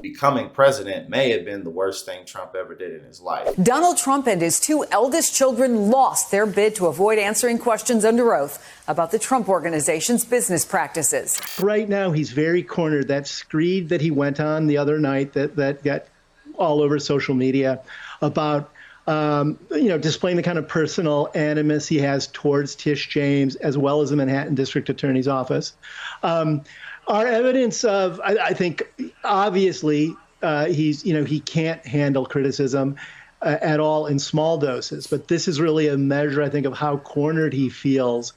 becoming president may have been the worst thing Trump ever did in his life. Donald Trump and his two eldest children lost their bid to avoid answering questions under oath about the Trump Organization's business practices. Right now, he's very cornered. That screed that he went on the other night that got all over social media about displaying the kind of personal animus he has towards Tish James, as well as the Manhattan District Attorney's Office, are evidence of, I think, obviously, he can't handle criticism at all in small doses. But this is really a measure, I think, of how cornered he feels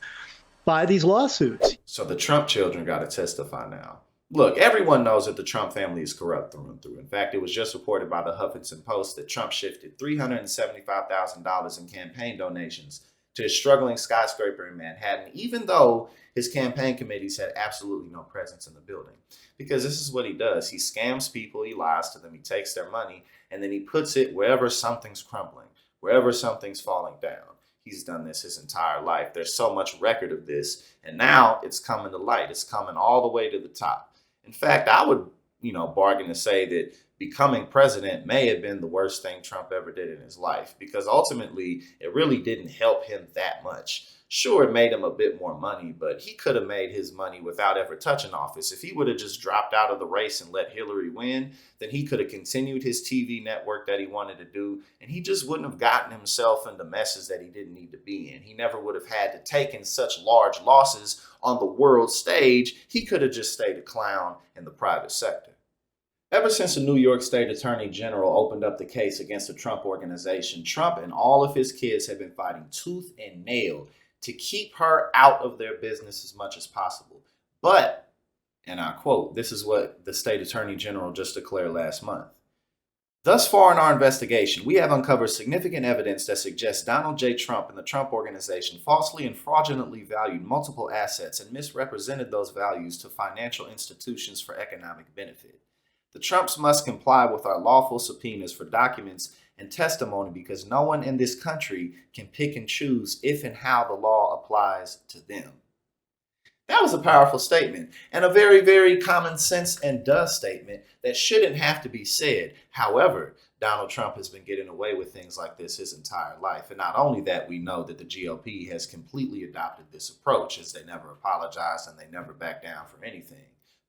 by these lawsuits. So the Trump children got to testify now. Look, everyone knows that the Trump family is corrupt through and through. In fact, it was just reported by the Huffington Post that Trump shifted $375,000 in campaign donations to his struggling skyscraper in Manhattan, even though his campaign committees had absolutely no presence in the building. Because this is what he does. He scams people, he lies to them, he takes their money, and then he puts it wherever something's crumbling, wherever something's falling down. He's done this his entire life. There's so much record of this, and now it's coming to light. It's coming all the way to the top. In fact, I would, bargain to say that becoming president may have been the worst thing Trump ever did in his life, because ultimately it really didn't help him that much. Sure, it made him a bit more money, but he could have made his money without ever touching office. If he would have just dropped out of the race and let Hillary win, then he could have continued his TV network that he wanted to do, and he just wouldn't have gotten himself into messes that he didn't need to be in. He never would have had to take in such large losses on the world stage. He could have just stayed a clown in the private sector. Ever since the New York State Attorney General opened up the case against the Trump Organization, Trump and all of his kids have been fighting tooth and nail to keep her out of their business as much as possible. But, and I quote, this is what the State Attorney General just declared last month. Thus far in our investigation, we have uncovered significant evidence that suggests Donald J. Trump and the Trump Organization falsely and fraudulently valued multiple assets and misrepresented those values to financial institutions for economic benefit. The Trumps must comply with our lawful subpoenas for documents and testimony because no one in this country can pick and choose if and how the law applies to them. That was a powerful statement and a very, very common sense and statement that shouldn't have to be said. However, Donald Trump has been getting away with things like this his entire life. And not only that, we know that the GOP has completely adopted this approach, as they never apologize and they never back down from anything.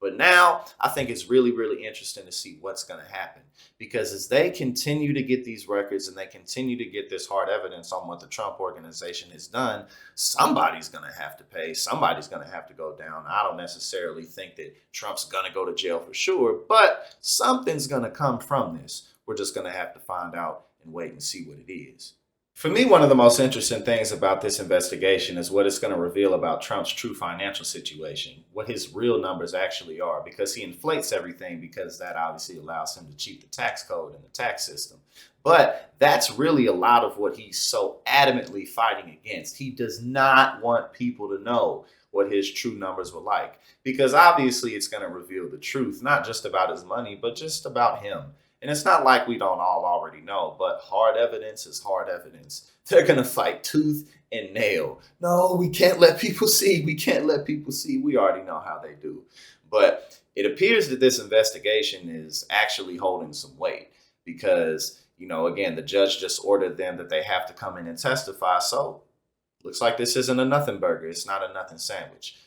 But now I think it's really, really interesting to see what's going to happen, because as they continue to get these records and they continue to get this hard evidence on what the Trump Organization has done, somebody's going to have to pay. Somebody's going to have to go down. I don't necessarily think that Trump's going to go to jail for sure, but something's going to come from this. We're just going to have to find out and wait and see what it is. For me, one of the most interesting things about this investigation is what it's going to reveal about Trump's true financial situation, what his real numbers actually are, because he inflates everything because that obviously allows him to cheat the tax code and the tax system. But that's really a lot of what he's so adamantly fighting against. He does not want people to know what his true numbers were like, because obviously it's going to reveal the truth, not just about his money, but just about him. And it's not like we don't all already know, but hard evidence is hard evidence. They're going to fight tooth and nail. No, we can't let people see. We can't let people see. We already know how they do. But it appears that this investigation is actually holding some weight because, again, the judge just ordered them that they have to come in and testify. So looks like this isn't a nothing burger. It's not a nothing sandwich.